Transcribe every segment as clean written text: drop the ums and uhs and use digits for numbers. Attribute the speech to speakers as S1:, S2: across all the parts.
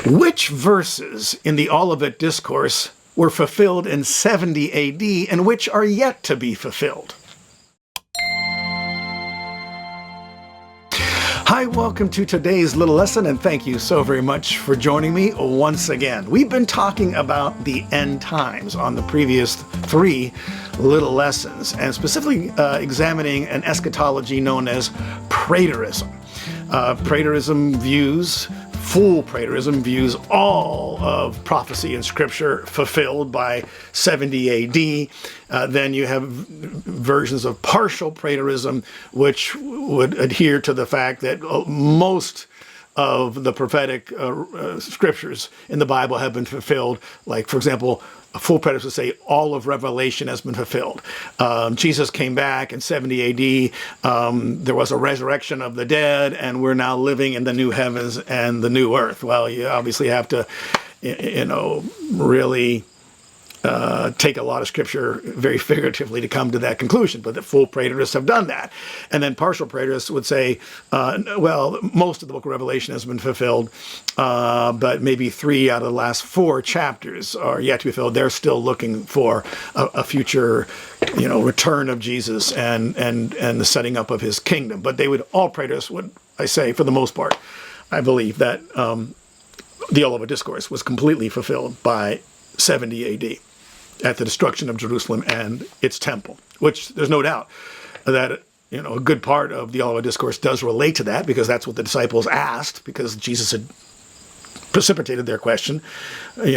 S1: Which verses in the Olivet Discourse were fulfilled in 70 AD and which are yet to be fulfilled? Hi, welcome to today's little lesson, and thank you so very much for joining me once again. We've been talking about the end times on the previous 3 little lessons, and specifically examining an eschatology known as Preterism. Full Preterism views all of prophecy in Scripture fulfilled by 70 AD. Then you have versions of partial Preterism, which would adhere to the fact that most of the prophetic scriptures in the Bible have been fulfilled. Like, for example, a full preterist would say all of Revelation has been fulfilled. Jesus came back in 70 AD. There was a resurrection of the dead, and we're now living in the new heavens and the new earth. Well, you obviously have to, really take a lot of scripture very figuratively to come to that conclusion, but the full preterists have done that. And then partial preterists would say, well, most of the book of Revelation has been fulfilled, but maybe 3 out of the last 4 chapters are yet to be fulfilled. They're still looking for a future, return of Jesus and the setting up of his kingdom. But all preterists would, I say, for the most part, I believe that the Olivet Discourse was completely fulfilled by 70 AD. At the destruction of Jerusalem and its temple, which there's no doubt that, a good part of the Olivet Discourse does relate to that, because that's what the disciples asked, because Jesus had precipitated their question,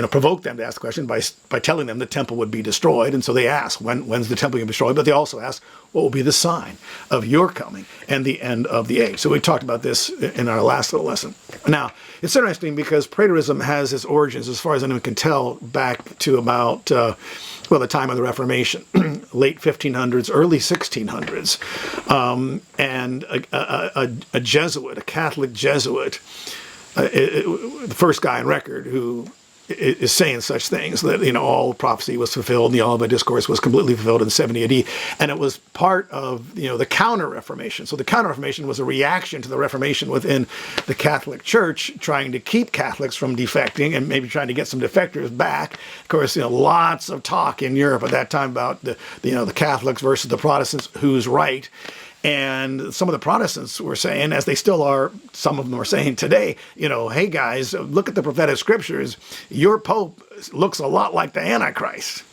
S1: provoked them to ask the question by telling them the temple would be destroyed. And so they asked, when's the temple going to be destroyed? But they also asked, what will be the sign of your coming and the end of the age? So we talked about this in our last little lesson. Now, it's interesting because Preterism has its origins, as far as anyone can tell, back to about, the time of the Reformation, late 1500s, early 1600s. And a Jesuit, a Catholic Jesuit, the first guy on record who is saying such things, that all prophecy was fulfilled, and the Olivet Discourse was completely fulfilled in 70 AD, and it was part of the Counter-Reformation. So the Counter-Reformation was a reaction to the Reformation within the Catholic Church, trying to keep Catholics from defecting and maybe trying to get some defectors back. Of course, lots of talk in Europe at that time about the Catholics versus the Protestants, who's right. And some of the Protestants were saying, as they still are, some of them are saying today, hey guys, look at the prophetic scriptures. Your Pope looks a lot like the Antichrist.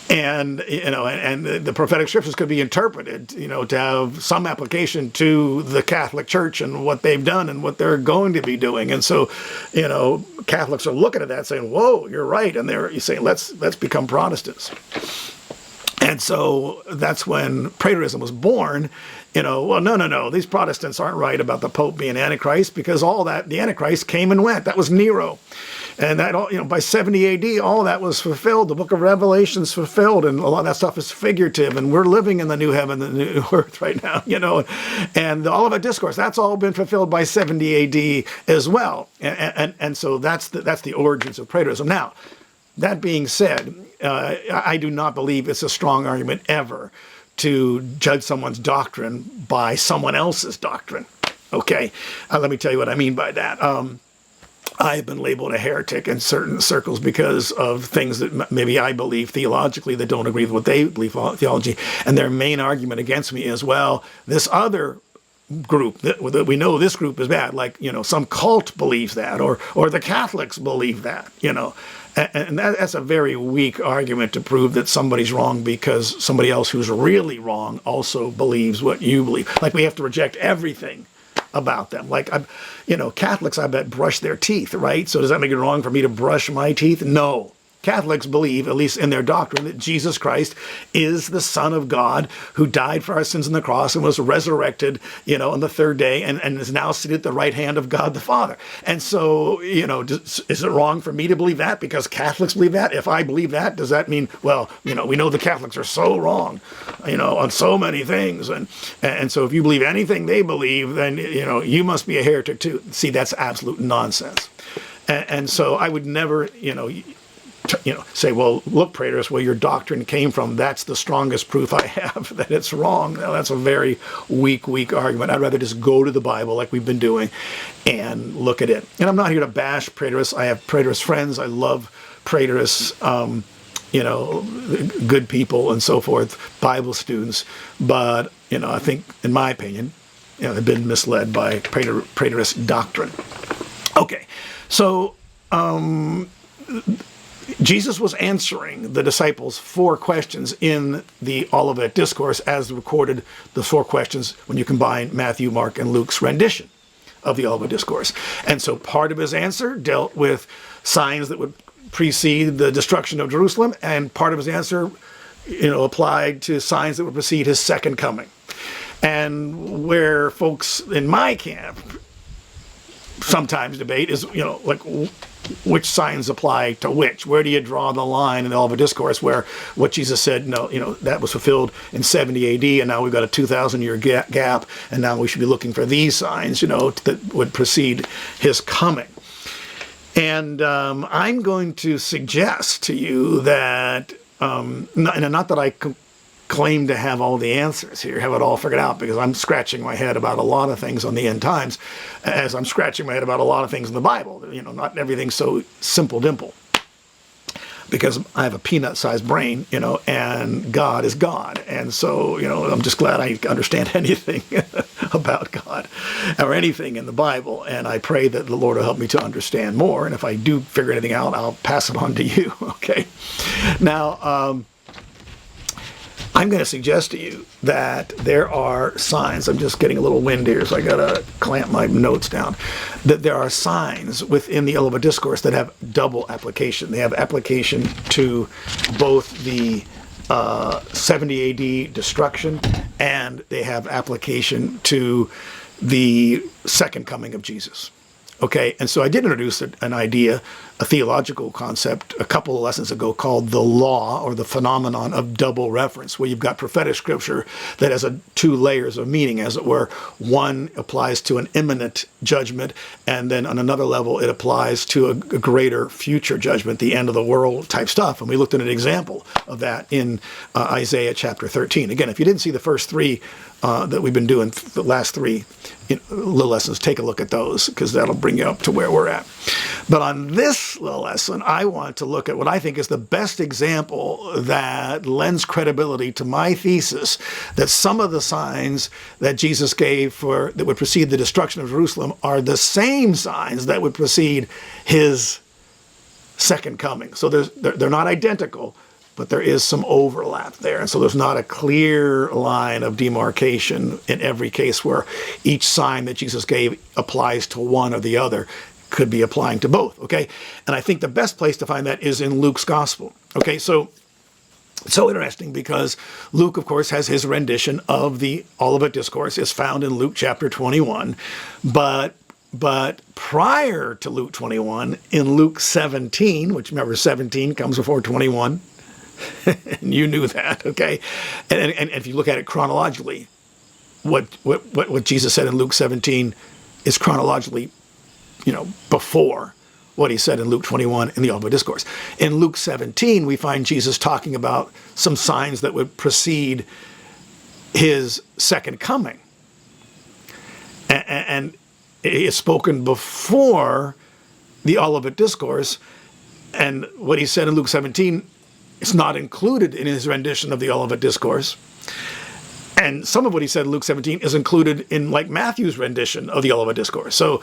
S1: And, and the prophetic scriptures could be interpreted, to have some application to the Catholic Church and what they've done and what they're going to be doing. And so, Catholics are looking at that saying, whoa, you're right. And they're saying, let's become Protestants. And so that's when Preterism was born. No, these Protestants aren't right about the Pope being Antichrist, because all that, the Antichrist came and went. That was Nero. And that, by 70 AD, all that was fulfilled. The book of Revelation is fulfilled, and a lot of that stuff is figurative, and we're living in the new heaven and the new earth right now, And the Olivet Discourse, that's all been fulfilled by 70 AD as well. And so that's the origins of Preterism. Now, that being said, I do not believe it's a strong argument ever to judge someone's doctrine by someone else's doctrine. Okay, let me tell you what I mean by that. I've been labeled a heretic in certain circles because of things that maybe I believe theologically that don't agree with what they believe theology. And their main argument against me is, well, this other group that we know this group is bad, like some cult believes that, or the Catholics believe that, and that's a very weak argument to prove that somebody's wrong because somebody else who's really wrong also believes what you believe. Like, we have to reject everything about them. Like, Catholics, I bet, brush their teeth, right? So does that make it wrong for me to brush my teeth? No. Catholics believe, at least in their doctrine, that Jesus Christ is the Son of God who died for our sins on the cross and was resurrected, on the 3rd day and is now seated at the right hand of God the Father. And so, is it wrong for me to believe that because Catholics believe that? If I believe that, does that mean, well, we know the Catholics are so wrong, on so many things. And so if you believe anything they believe, then, you must be a heretic too. See, that's absolute nonsense. And so I would never, say, well, look, Preterist, where your doctrine came from, that's the strongest proof I have that it's wrong. Now, that's a very weak argument. I'd rather just go to the Bible like we've been doing and look at it. And I'm not here to bash Preterists. I have Preterist friends. I love Preterists, good people and so forth, Bible students. But, I think, in my opinion, they've been misled by Preterist doctrine. Okay, so Jesus was answering the disciples 4 questions in the Olivet Discourse as recorded, the 4 questions when you combine Matthew, Mark, and Luke's rendition of the Olivet Discourse. And so part of his answer dealt with signs that would precede the destruction of Jerusalem, and part of his answer, applied to signs that would precede his second coming. And where folks in my camp sometimes debate is, which signs apply to which? Where do you draw the line in the Olivet Discourse where what Jesus said, that was fulfilled in 70 AD, and now we've got a 2,000-year gap, and now we should be looking for these signs, that would precede his coming. And I'm going to suggest to you that, not that I claim to have all the answers here, have it all figured out, because I'm scratching my head about a lot of things on the end times, as I'm scratching my head about a lot of things in the Bible. Not everything's so simple dimple, because I have a peanut-sized brain, and God is God. And so, I'm just glad I understand anything about God or anything in the Bible. And I pray that the Lord will help me to understand more. And if I do figure anything out, I'll pass it on to you. Okay. Now, I'm going to suggest to you that there are signs. I'm just getting a little wind here, so I got to clamp my notes down. That there are signs within the Olivet Discourse that have double application. They have application to both the 70 AD destruction, and they have application to the second coming of Jesus. Okay, and so I did introduce an idea, a theological concept, a couple of lessons ago called the law, or the phenomenon of double reference, where you've got prophetic scripture that has 2 layers of meaning, as it were. One applies to an imminent judgment, and then on another level it applies to a greater future judgment, the end of the world type stuff. And we looked at an example of that in Isaiah chapter 13. Again, if you didn't see the first 3 that we've been doing, the last 3 little lessons, take a look at those, because that'll bring you up to where we're at. But on this little lesson, I want to look at what I think is the best example that lends credibility to my thesis that some of the signs that Jesus gave that would precede the destruction of Jerusalem are the same signs that would precede his second coming. So they're not identical, but there is some overlap there. And so there's not a clear line of demarcation in every case where each sign that Jesus gave applies to one or the other. Could be applying to both, okay? And I think the best place to find that is in Luke's gospel. Okay, so interesting, because Luke, of course, has his rendition of the Olivet Discourse. It's found in Luke chapter 21. But prior to Luke 21, in Luke 17, which, remember, 17 comes before 21, and you knew that, okay? And if you look at it chronologically, what Jesus said in Luke 17 is chronologically, before what he said in Luke 21 in the Olivet Discourse. In Luke 17, we find Jesus talking about some signs that would precede his second coming. And it is spoken before the Olivet Discourse, and what he said in Luke 17 is not included in his rendition of the Olivet Discourse. And some of what he said in Luke 17 is included in, like, Matthew's rendition of the Olivet Discourse. So,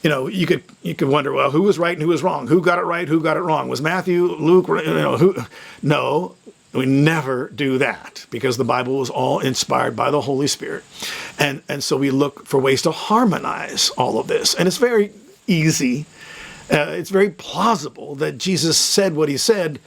S1: you could wonder, well, who was right and who was wrong? Who got it right? Who got it wrong? Was Matthew, Luke, who? No, we never do that, because the Bible was all inspired by the Holy Spirit. And so we look for ways to harmonize all of this. And it's very easy. It's very plausible that Jesus said what he said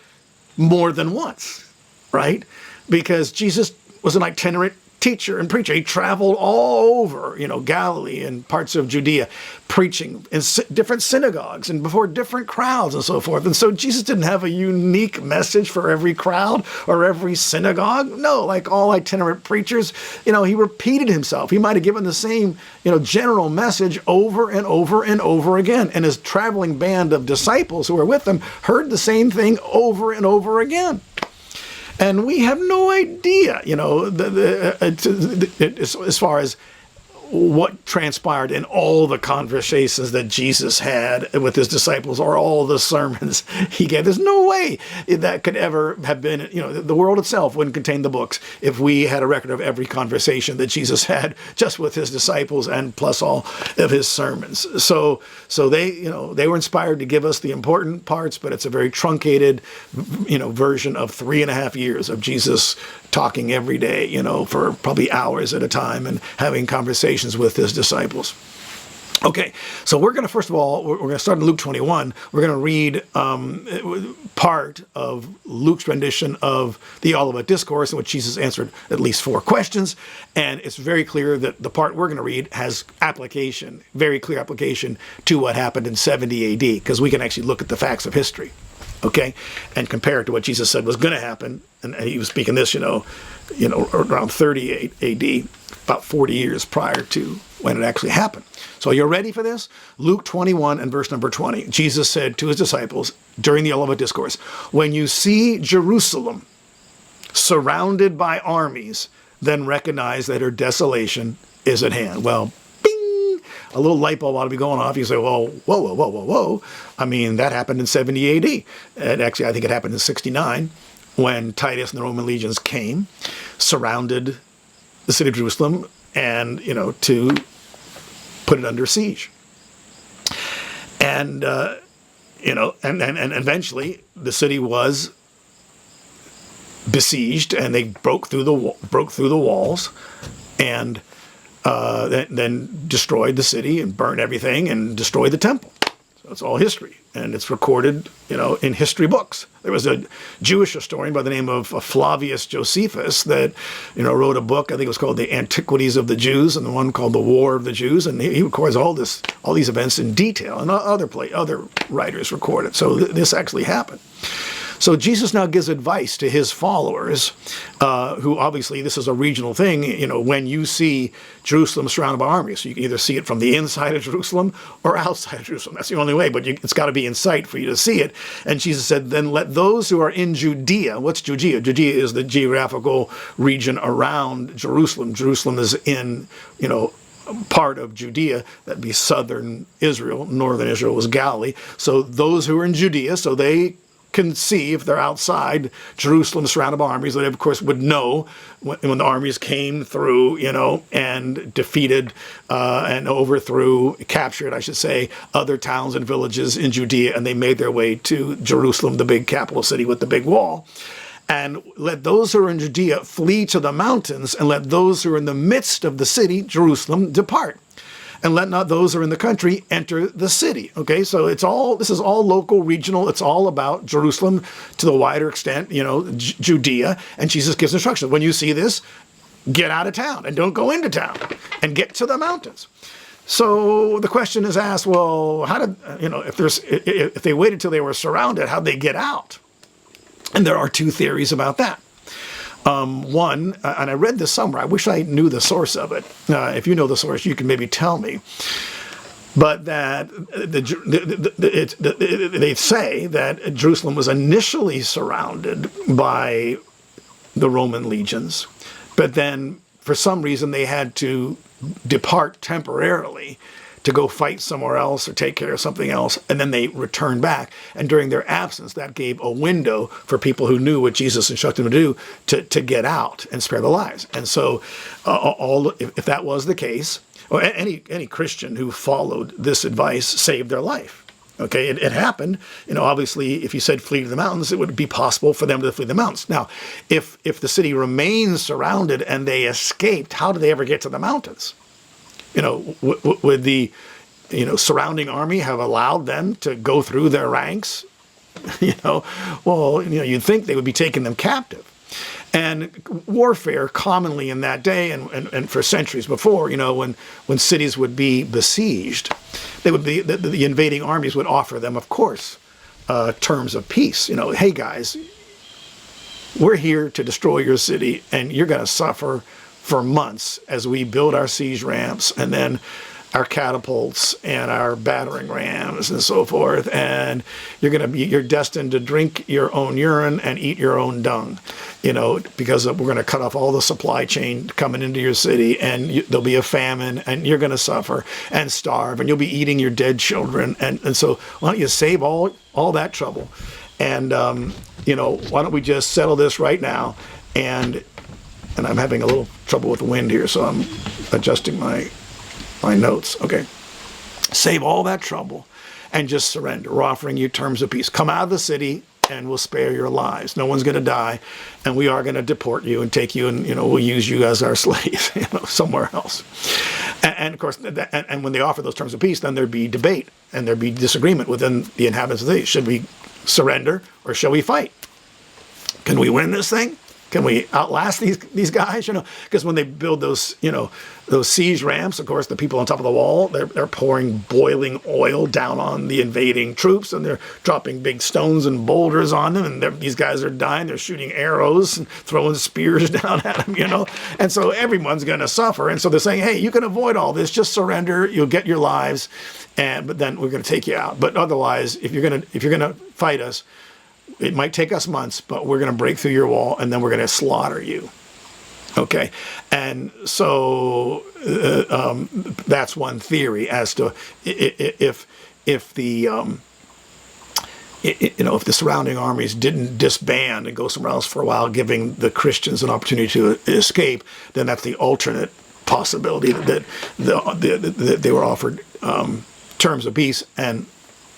S1: more than once, right? Because Jesus was an itinerant teacher and preacher. He traveled all over, Galilee and parts of Judea, preaching in different synagogues and before different crowds and so forth. And so Jesus didn't have a unique message for every crowd or every synagogue. No, like all itinerant preachers, he repeated himself. He might have given the same, general message over and over and over again. And his traveling band of disciples who were with him heard the same thing over and over again. And we have no idea, as far as what transpired in all the conversations that Jesus had with his disciples or all the sermons he gave. There's no way that could ever have been, the world itself wouldn't contain the books if we had a record of every conversation that Jesus had just with his disciples and plus all of his sermons. So they were inspired to give us the important parts, but it's a very truncated, version of 3.5 years of Jesus talking every day, for probably hours at a time and having conversations with his disciples. Okay, so we're going to, first of all, we're going to start in Luke 21. We're going to read part of Luke's rendition of the Olivet Discourse in which Jesus answered at least 4 questions. And it's very clear that the part we're going to read has application, very clear application to what happened in 70 AD, because we can actually look at the facts of history, okay, and compare it to what Jesus said was going to happen. And he was speaking this, around 38 AD, about 40 years prior to when it actually happened. So you're ready for this? Luke 21 and verse number 20. Jesus said to his disciples during the Olivet Discourse, "When you see Jerusalem surrounded by armies, then recognize that her desolation is at hand." Well, bing! A little light bulb ought to be going off. You say, well, whoa. I mean, that happened in 70 AD. And actually, I think it happened in 69 when Titus and the Roman legions came, surrounded the city of Jerusalem, and, to put it under siege. And, and eventually the city was besieged, and they broke through the walls, and then destroyed the city and burned everything and destroyed the temple. So it's all history, and it's recorded, in history books. There was a Jewish historian by the name of Flavius Josephus that, wrote a book. I think it was called The Antiquities of the Jews, and the one called The War of the Jews. And he records all these events in detail, and other writers record it. So this actually happened. So Jesus now gives advice to his followers, who obviously this is a regional thing, when you see Jerusalem surrounded by armies. So you can either see it from the inside of Jerusalem or outside of Jerusalem. That's the only way, but it's got to be in sight for you to see it. And Jesus said, then let those who are in Judea. What's Judea? Judea is the geographical region around Jerusalem. Jerusalem is in, part of Judea. That'd be southern Israel. Northern Israel was Galilee. So those who are in Judea, so they can see if they're outside Jerusalem surrounded by armies. They, of course, would know when the armies came through, and defeated and overthrew, captured, I should say, other towns and villages in Judea, and they made their way to Jerusalem, the big capital city with the big wall. And let those who are in Judea flee to the mountains, and let those who are in the midst of the city, Jerusalem, depart. And let not those who are in the country enter the city. Okay, so this is all local, regional. It's all about Jerusalem to the wider extent, Judea. And Jesus gives instructions. When you see this, get out of town and don't go into town and get to the mountains. So the question is asked, well, how did, if they waited till they were surrounded, how'd they get out? And there are 2 theories about that. One, and I read this somewhere, I wish I knew the source of it. If you know the source, you can maybe tell me. But that they say that Jerusalem was initially surrounded by the Roman legions, but then for some reason they had to depart temporarily to go fight somewhere else or take care of something else, and then they returned back. And during their absence, that gave a window for people who knew what Jesus instructed them to do to get out and spare their lives. And so if that was the case, or any Christian who followed this advice saved their life. Okay, it happened. Obviously, if you said flee to the mountains, it would be possible for them to flee the mountains. Now, if the city remains surrounded and they escaped, how did they ever get to the mountains? Would the, surrounding army have allowed them to go through their ranks? You'd think they would be taking them captive. And warfare commonly in that day and for centuries before, when cities would be besieged, the invading armies would offer them, of course, terms of peace. Hey guys, we're here to destroy your city, and you're going to suffer for months as we build our siege ramps and then our catapults and our battering rams and so forth. And you're destined to drink your own urine and eat your own dung, because we're going to cut off all the supply chain coming into your city, and there'll be a famine, and you're going to suffer and starve, and you'll be eating your dead children. And so why don't you save all that trouble? And, why don't we just settle this right now? And I'm having a little trouble with the wind here, so I'm adjusting my notes. Okay. Save all that trouble and just surrender. We're offering you terms of peace. Come out of the city and we'll spare your lives. No one's going to die, and we are going to deport you and take you, and we'll use you as our slaves somewhere else. And of course, and when they offer those terms of peace, then there'd be debate and there'd be disagreement within the inhabitants of the city. Should we surrender or shall we fight? Can we win this thing? Can we outlast these guys? Because when they build those siege ramps, of course, the people on top of the wall, they're pouring boiling oil down on the invading troops, and they're dropping big stones and boulders on them, and these guys are dying. They're shooting arrows and throwing spears down at them, And so everyone's going to suffer. And so they're saying, hey, you can avoid all this. Just surrender. You'll get your lives, but then we're going to take you out. But otherwise, if you're going to fight us, it might take us months, but we're going to break through your wall, and then we're going to slaughter you. Okay, and so that's one theory as to if the if the surrounding armies didn't disband and go somewhere else for a while, giving the Christians an opportunity to escape, then that's the alternate possibility that they were offered terms of peace, and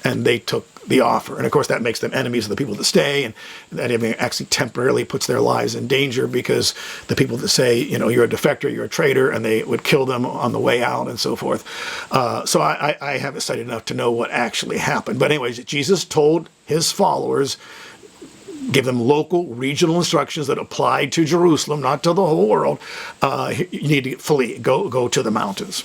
S1: they took the offer. And of course, that makes them enemies of the people that stay, and that actually temporarily puts their lives in danger, because the people that say, you're a defector, you're a traitor, and they would kill them on the way out and so forth. So I haven't studied enough to know what actually happened. But anyways, Jesus told his followers, give them local, regional instructions that applied to Jerusalem, not to the whole world. You need to flee, go to the mountains.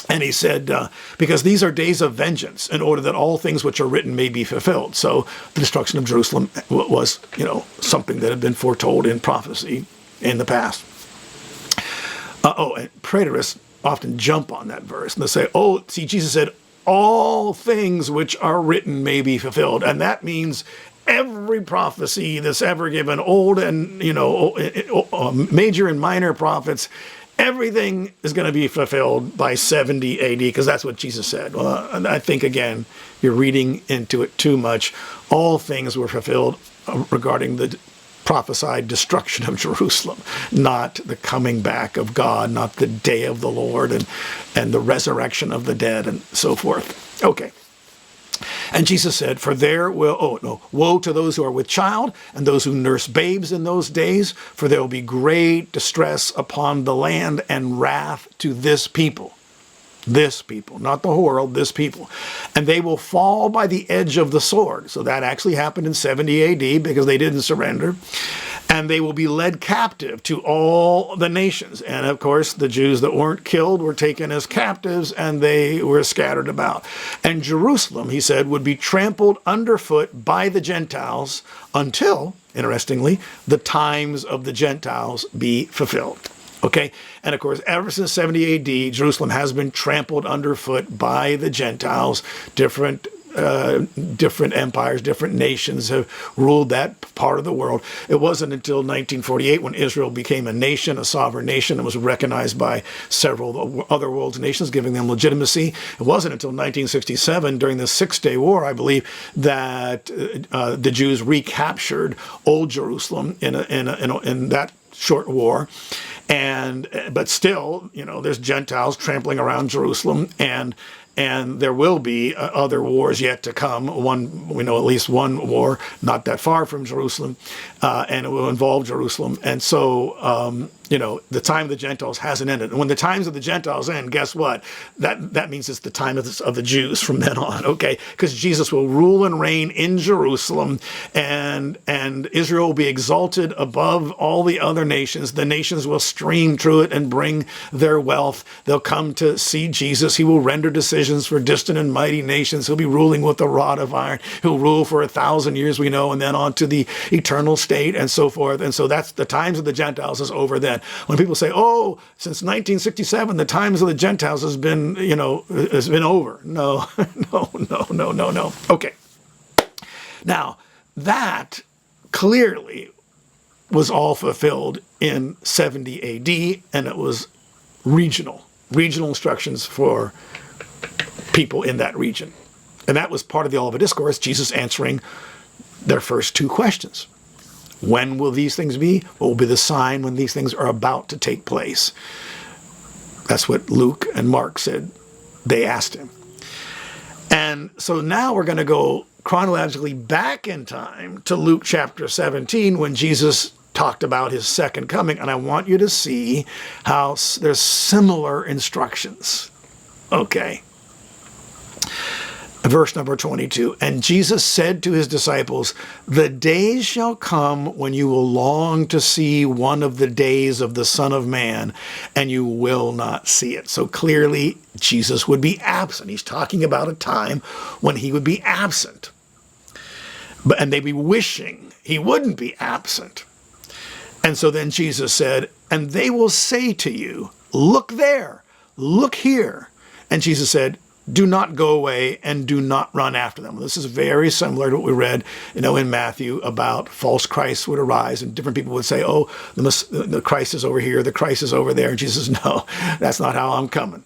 S1: And he said, because these are days of vengeance, in order that all things which are written may be fulfilled. So the destruction of Jerusalem was, something that had been foretold in prophecy in the past. And preterists often jump on that verse, and they say, Jesus said, all things which are written may be fulfilled. And that means every prophecy that's ever given, old and, major and minor prophets, everything is going to be fulfilled by 70 AD, because that's what Jesus said. Well, I think, again, you're reading into it too much. All things were fulfilled regarding the prophesied destruction of Jerusalem, not the coming back of God, not the day of the Lord and the resurrection of the dead and so forth. Okay. And Jesus said, woe to those who are with child and those who nurse babes in those days, for there will be great distress upon the land and wrath to this people. This people, not the whole world, this people. And they will fall by the edge of the sword. So that actually happened in 70 AD because they didn't surrender. And they will be led captive to all the nations. And of course, the Jews that weren't killed were taken as captives, and they were scattered about. And Jerusalem, he said, would be trampled underfoot by the Gentiles until, interestingly, the times of the Gentiles be fulfilled. Okay, and of course, ever since 70 AD, Jerusalem has been trampled underfoot by the Gentiles. Different empires, different nations have ruled that part of the world. It wasn't until 1948 when Israel became a nation, a sovereign nation, and was recognized by several other world's nations, giving them legitimacy. It wasn't until 1967, during the Six-Day War, I believe, that the Jews recaptured Old Jerusalem in that short war. But still, there's Gentiles trampling around Jerusalem, and there will be other wars yet to come. We know at least one war not that far from Jerusalem, and it will involve Jerusalem. And so the time of the Gentiles hasn't ended. And when the times of the Gentiles end, guess what? That means it's the time of the Jews from then on, okay? Because Jesus will rule and reign in Jerusalem, and Israel will be exalted above all the other nations. The nations will stream through it and bring their wealth. They'll come to see Jesus. He will render decisions for distant and mighty nations. He'll be ruling with a rod of iron. He'll rule for 1,000 years, we know, and then on to the eternal state and so forth. And so that's the times of the Gentiles is over then. When people say, "Oh, since 1967, the times of the Gentiles has been over," no, no. Okay. Now that clearly was all fulfilled in 70 AD, and it was regional instructions for people in that region, and that was part of the Olivet Discourse. Jesus answering their first two questions. When will these things be? What will be the sign when these things are about to take place? That's what Luke and Mark said. They asked him. And so now we're going to go chronologically back in time to Luke chapter 17 when Jesus talked about his second coming. And I want you to see how there's similar instructions. Okay. Verse number 22, and Jesus said to his disciples, the days shall come when you will long to see one of the days of the Son of Man, and you will not see it. So clearly, Jesus would be absent. He's talking about a time when he would be absent. And they'd be wishing he wouldn't be absent. And so then Jesus said, and they will say to you, look there, look here. And Jesus said, do not go away and do not run after them. This is very similar to what we read, in Matthew about false Christs would arise, and different people would say, "Oh, the Christ is over here, the Christ is over there." And Jesus says, "No, that's not how I'm coming."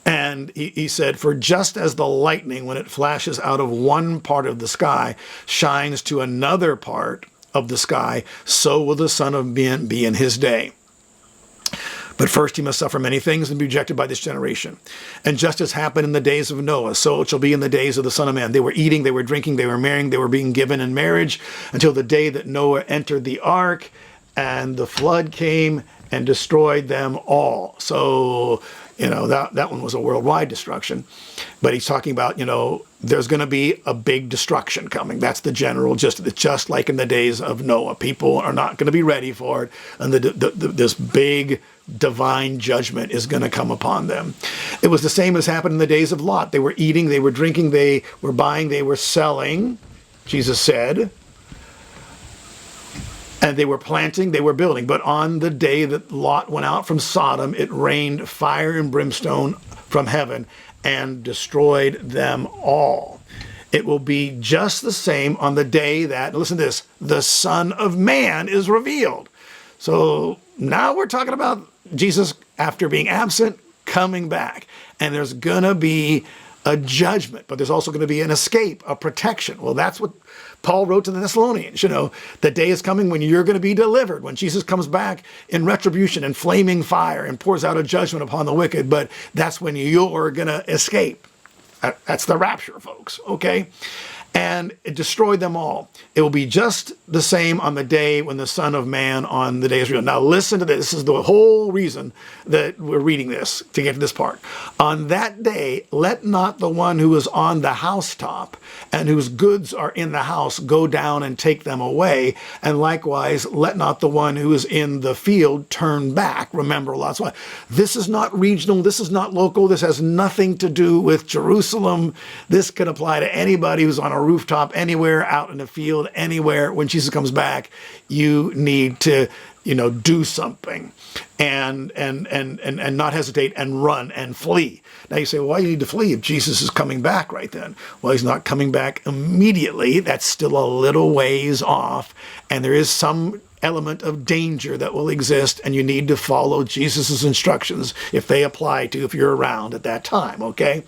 S1: And he said, "For just as the lightning, when it flashes out of one part of the sky, shines to another part of the sky, so will the Son of Man be in his day. But first he must suffer many things and be rejected by this generation. And just as happened in the days of Noah, so it shall be in the days of the Son of Man. They were eating, they were drinking, they were marrying, they were being given in marriage until the day that Noah entered the ark, and the flood came and destroyed them all." So, that one was a worldwide destruction. But he's talking about, there's going to be a big destruction coming. That's the general gist of it. Just like in the days of Noah. People are not going to be ready for it. And this big divine judgment is going to come upon them. It was the same as happened in the days of Lot. They were eating, they were drinking, they were buying, they were selling, Jesus said. And they were planting, they were building. But on the day that Lot went out from Sodom, it rained fire and brimstone from heaven and destroyed them all. It will be just the same on the day that, listen to this, the Son of Man is revealed. So now we're talking about Jesus, after being absent, coming back. And there's going to be a judgment, but there's also going to be an escape, a protection. Well, that's what Paul wrote to the Thessalonians. The day is coming when you're going to be delivered, when Jesus comes back in retribution and flaming fire and pours out a judgment upon the wicked, but that's when you're going to escape. That's the rapture, folks, okay? And it destroyed them all. It will be just the same on the day when the Son of Man on the day is revealed. Now listen to this. This is the whole reason that we're reading this, to get to this part. On that day, let not the one who is on the housetop and whose goods are in the house go down and take them away. And likewise, let not the one who is in the field turn back. Remember, that's why this is not regional. This is not local. This has nothing to do with Jerusalem. This can apply to anybody who's on a rooftop anywhere, out in the field anywhere. When Jesus comes back, you need to do something and not hesitate and run and flee. Now you say, well, why do you need to flee if Jesus is coming back right then? Well, he's not coming back immediately. That's still a little ways off, and there is some element of danger that will exist, and you need to follow Jesus's instructions if they apply to, if you're around at that time, okay?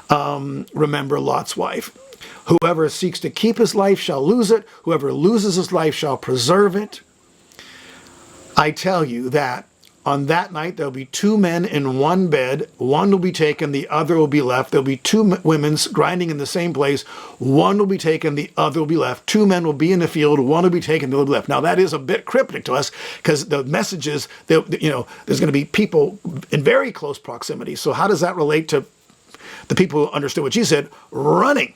S1: Remember Lot's wife. Whoever seeks to keep his life shall lose it. Whoever loses his life shall preserve it. I tell you that On that night, there'll be two men in one bed. One will be taken, the other will be left. There'll be two women grinding in the same place. One will be taken, the other will be left. Two men will be in the field. One will be taken, the other will be left. Now, that is a bit cryptic to us because the message is that, there's going to be people in very close proximity. So how does that relate to the people who understood what Jesus said, running?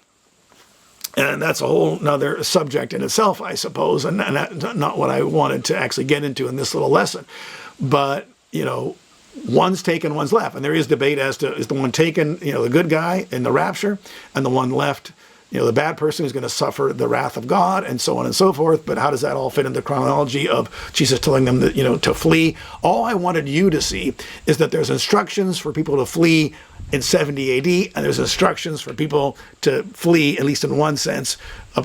S1: And that's a whole nother subject in itself, I suppose, and that's not what I wanted to actually get into in this little lesson. But, one's taken, one's left. And there is debate as to, is the one taken, the good guy in the rapture, and the one left, the bad person who's going to suffer the wrath of God, and so on and so forth. But how does that all fit into the chronology of Jesus telling them that, to flee? All I wanted you to see is that there's instructions for people to flee in 70 AD, and there's instructions for people to flee, at least in one sense,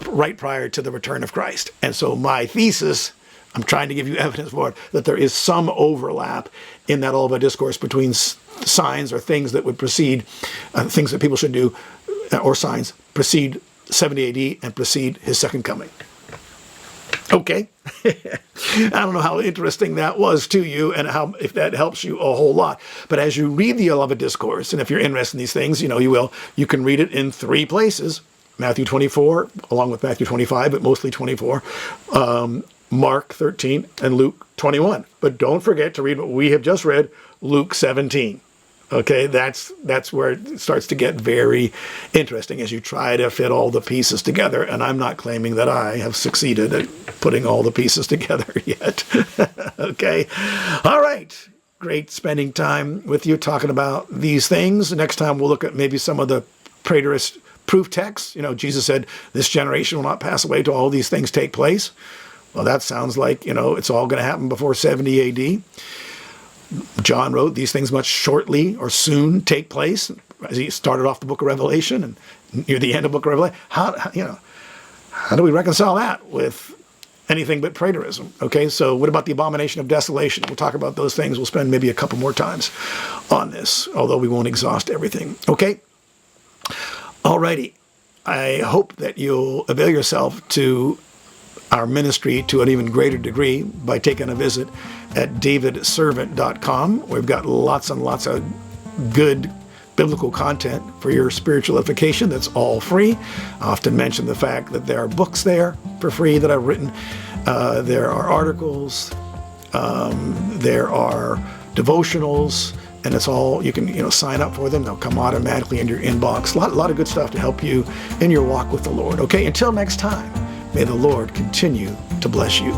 S1: right prior to the return of Christ. And so my thesis, I'm trying to give you evidence for it, that there is some overlap in that Olivet Discourse between signs or things that would precede, things that people should do, or signs, precede 70 AD and precede his second coming. Okay. I don't know how interesting that was to you and if that helps you a whole lot. But as you read the Olivet Discourse, and if you're interested in these things, you can read it in three places. Matthew 24, along with Matthew 25, but mostly 24. Mark 13 and Luke 21. But don't forget to read what we have just read, Luke 17. Okay, that's where it starts to get very interesting as you try to fit all the pieces together. And I'm not claiming that I have succeeded at putting all the pieces together yet. Okay, all right. Great spending time with you talking about these things. Next time we'll look at maybe some of the preterist proof texts. Jesus said, this generation will not pass away till all these things take place. Well, that sounds like, it's all going to happen before 70 AD. John wrote, these things must shortly or soon take place, as he started off the book of Revelation and near the end of the book of Revelation. How do we reconcile that with anything but preterism? Okay, so what about the abomination of desolation? We'll talk about those things. We'll spend maybe a couple more times on this, although we won't exhaust everything. Okay? Alrighty. I hope that you'll avail yourself to our ministry to an even greater degree by taking a visit at davidservant.com. We've got lots and lots of good biblical content for your spiritual edification that's all free. I often mention the fact that there are books there for free that I've written. There are articles. There are devotionals. And it's all, you can sign up for them. They'll come automatically in your inbox. A lot of good stuff to help you in your walk with the Lord. Okay, until next time. May the Lord continue to bless you.